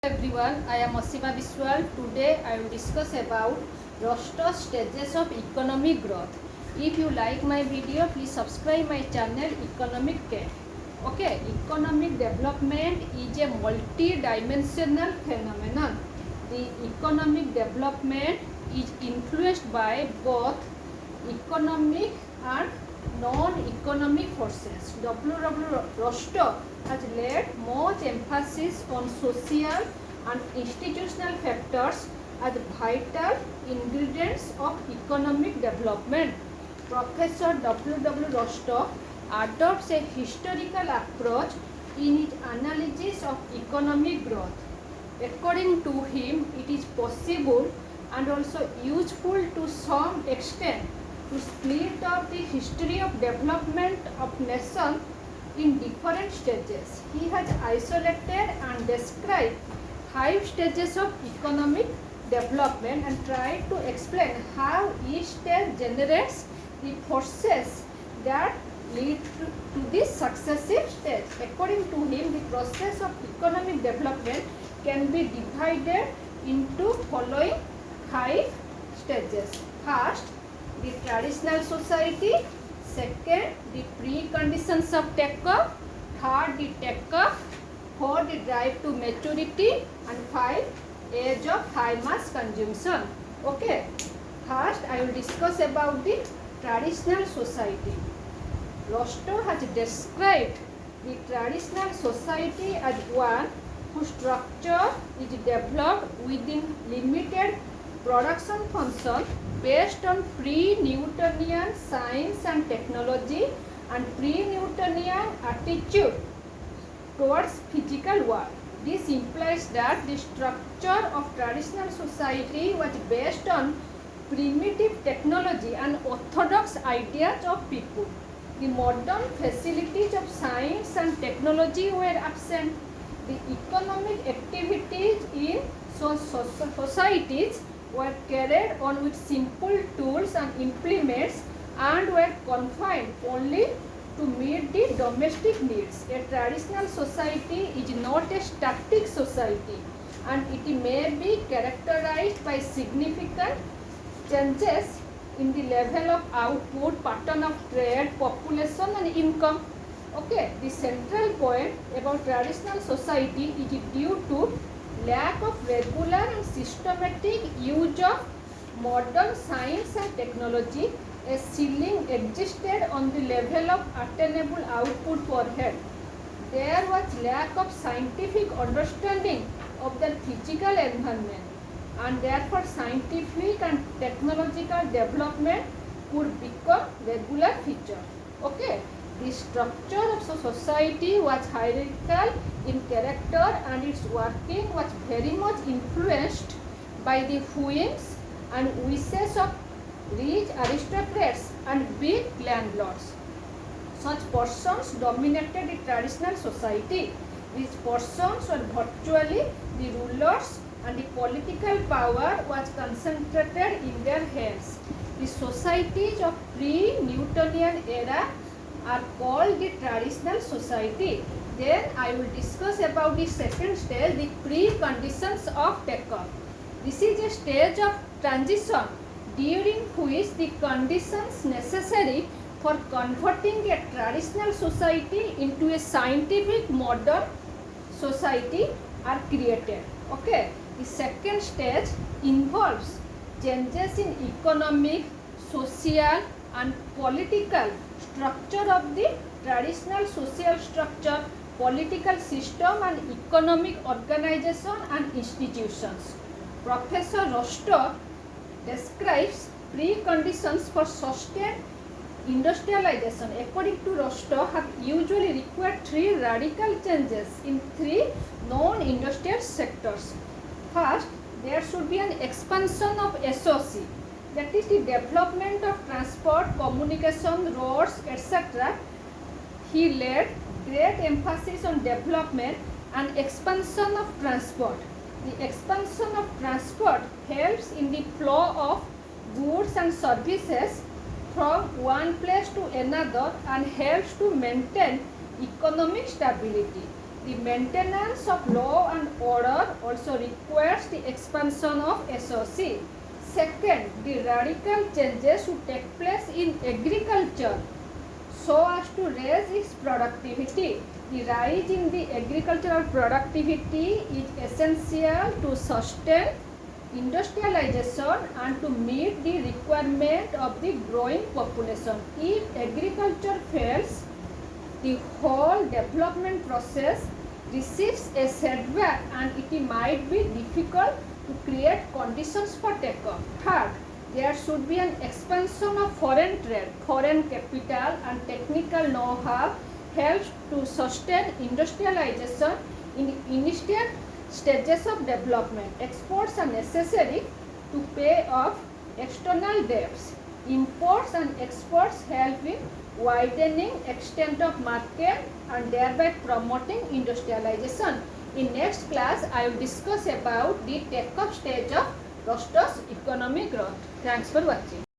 Everyone, I am Asima Biswal. Today I will discuss about Rostow'S stages of economic growth. If you like my video, please subscribe my channel Economic Care. Okay, economic development is a multi-dimensional phenomenon. The economic development is influenced by both economic and non-economic forces. W. Rostow has laid much emphasis on social and institutional factors as vital ingredients of economic development. Professor W. Rostow adopts a historical approach in his analysis of economic growth. According to him, it is possible and also useful to some extent to split up the history of development of nations in different stages. He has isolated and described 5 stages of economic development and tried to explain how each stage generates the forces that lead to this successive stage. According to him, the process of economic development can be divided into following 5 stages. First, the traditional society. Second, the preconditions of take-off. Third, the take-off. Fourth, the drive to maturity. And 5, age of high mass consumption. Okay. First, I will discuss about the traditional society. Rostow has described the traditional society as one whose structure is developed within limited production function based on pre-Newtonian science and technology and pre-Newtonian attitude towards physical world. This implies that the structure of traditional society was based on primitive technology and orthodox ideas of people. The modern facilities of science and technology were absent. The economic activities in societies were carried on with simple tools and implements and were confined only to meet the domestic needs. A traditional society is not a static society and it may be characterized by significant changes in the level of output, pattern of trade, population and income. Okay, the central point about traditional society is due to lack of regular and systematic use of modern science and technology. A ceiling existed on the level of attainable output per head. There was lack of scientific understanding of the physical environment, and therefore scientific and technological development would become regular feature. Okay. The structure of society was hierarchical in character and its working was very much influenced by the whims and wishes of rich aristocrats and big landlords. Such persons dominated the traditional society. These persons were virtually the rulers and the political power was concentrated in their hands. The societies of pre-Newtonian era are called the traditional society. Then I will discuss about the second stage, the preconditions of take-off. This is a stage of transition during which the conditions necessary for converting a traditional society into a scientific modern society are created. Okay. The second stage involves changes in economic, social and political structure of the traditional social structure, political system and economic organization and institutions. Professor Rostow describes preconditions for sustained industrialization. According to Rostow, have usually required 3 radical changes in 3 non-industrial sectors. First, there should be an expansion of SOC, that is the development of transport, communication, roads, etc. He laid great emphasis on development and expansion of transport. The expansion of transport helps in the flow of goods and services from one place to another and helps to maintain economic stability. The maintenance of law and order also requires the expansion of SOC. Second, the radical changes to take place in agriculture so as to raise its productivity. The rise in the agricultural productivity is essential to sustain industrialization and to meet the requirement of the growing population. If agriculture fails, the whole development process receives a setback and it might be difficult to create conditions for take-off. Third, there should be an expansion of foreign trade. Foreign capital and technical know-how helps to sustain industrialization in initial stages of development. Exports are necessary to pay off external debts. Imports and exports help in widening extent of market and thereby promoting industrialization. In next class, I will discuss about the take-off stage of Rostow'S economic growth. Thanks for watching.